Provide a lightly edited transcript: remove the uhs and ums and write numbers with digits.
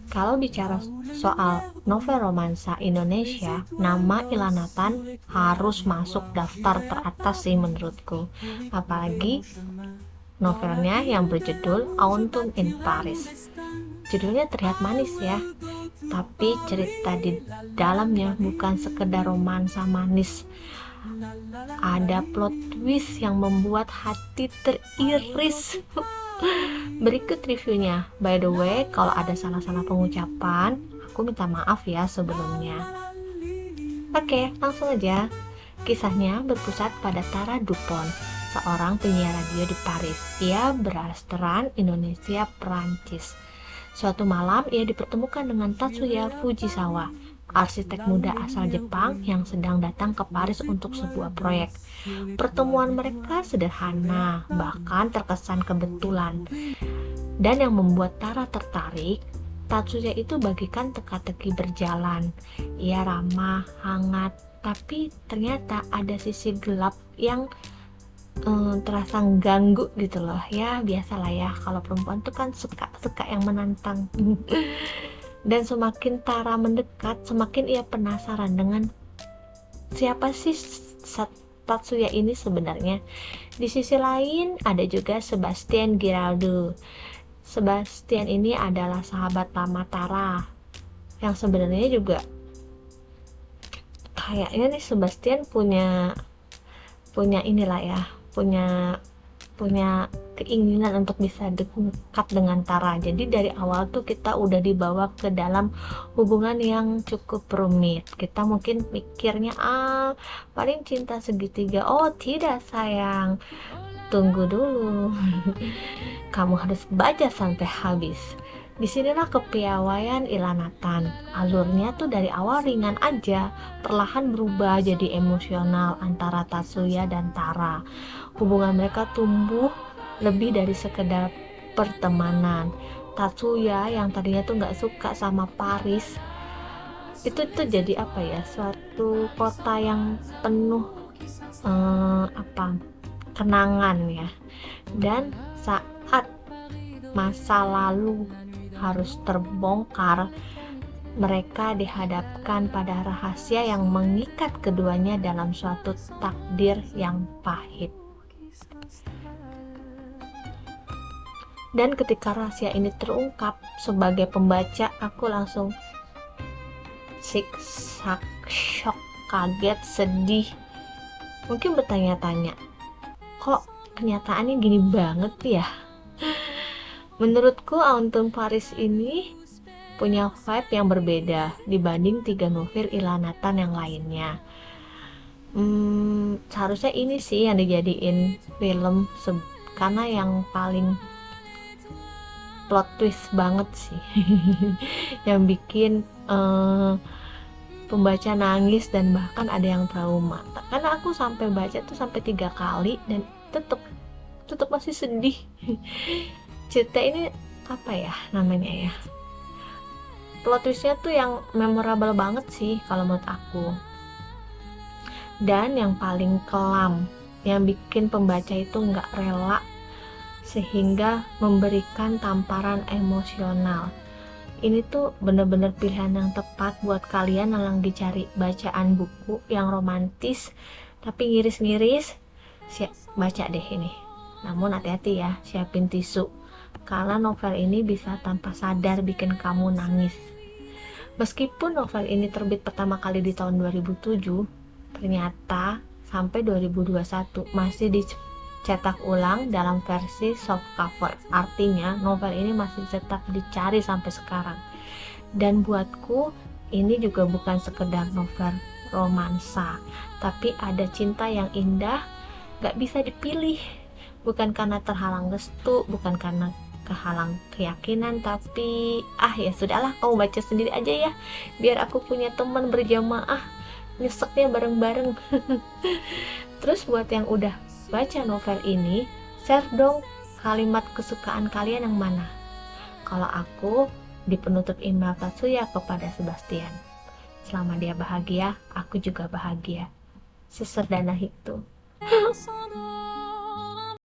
Kalau bicara soal novel romansa Indonesia, nama Ilham Nathan harus masuk daftar teratas sih menurutku. Apalagi novelnya yang berjudul Autumn in Paris. Judulnya terlihat manis ya, tapi cerita di dalamnya bukan sekedar romansa manis. Ada plot twist yang membuat hati teriris. Berikut reviewnya. By the way, kalau ada salah-salah pengucapan, aku minta maaf ya sebelumnya. Oke, langsung aja. Kisahnya berpusat pada Tara Dupont, seorang penyiar radio di Paris. Ia berasal Indonesia, Prancis. Suatu malam, ia dipertemukan dengan Tatsuya Fujisawa, arsitek muda asal Jepang yang sedang datang ke Paris untuk sebuah proyek. Pertemuan mereka sederhana, bahkan terkesan kebetulan. Dan yang membuat Tara tertarik, Tatsuya itu bagikan teka-teki berjalan. Ia ramah, hangat, tapi ternyata ada sisi gelap yang terasa ganggu gitu loh. Ya biasalah ya, kalau perempuan tuh kan suka yang menantang. Dan semakin Tara mendekat, semakin ia penasaran dengan siapa sih Tatsuya ini sebenarnya. Di sisi lain ada juga Sebastian Giraldo. Sebastian ini adalah sahabat lama Tara yang sebenarnya juga kayaknya nih Sebastian punya inilah ya, punya keinginan untuk bisa dekat dengan Tara. Jadi dari awal tuh kita udah dibawa ke dalam hubungan yang cukup rumit. Kita mungkin pikirnya paling cinta segitiga. Oh tidak sayang, tunggu dulu. Kamu harus baca sampai habis. Disinilah kepiawaian Ilham Nathan. Alurnya tuh dari awal ringan aja, perlahan berubah jadi emosional antara Tatsuya dan Tara. Hubungan mereka tumbuh lebih dari sekedar pertemanan. Tatsuya yang tadinya tuh nggak suka sama Paris, itu tuh jadi apa ya, suatu kota yang penuh kenangan ya. Dan saat masa lalu harus terbongkar, mereka dihadapkan pada rahasia yang mengikat keduanya dalam suatu takdir yang pahit. Dan ketika rahasia ini terungkap, sebagai pembaca aku langsung siksak, shock, kaget, sedih. Mungkin bertanya-tanya, kok kenyataannya gini banget ya? Menurutku Autumn Paris ini punya vibe yang berbeda dibanding 3 novel Ilham Nathan yang lainnya. Seharusnya ini sih yang dijadiin film karena yang paling plot twist banget sih. Yang bikin pembaca nangis dan bahkan ada yang trauma. Karena aku sampai baca tuh sampai 3 kali dan tetap masih sedih. Cerita ini apa ya namanya ya, plot twistnya tuh yang memorable banget sih kalau menurut aku. Dan yang paling kelam, yang bikin pembaca itu nggak rela sehingga memberikan tamparan emosional. Ini tuh bener-bener pilihan yang tepat buat kalian yang lagi cari bacaan buku yang romantis tapi ngiris-ngiris. Baca deh ini. Namun hati-hati ya, siapin tisu, karena novel ini bisa tanpa sadar bikin kamu nangis. Meskipun novel ini terbit pertama kali di tahun 2007, ternyata sampai 2021 masih dicetak ulang dalam versi softcover. Artinya novel ini masih tetap dicari sampai sekarang. Dan buatku ini juga bukan sekedar novel romansa, tapi ada cinta yang indah, gak bisa dipilih. Bukan karena terhalang restu, bukan karena kehalang keyakinan, tapi ya sudahlah, kamu baca sendiri aja ya, biar aku punya teman berjamaah nyeseknya bareng-bareng. Terus buat yang udah baca novel ini, share dong kalimat kesukaan kalian yang mana. Kalau aku di penutup email Tatsuya kepada Sebastian, selama dia bahagia, aku juga bahagia. Sesederhana itu.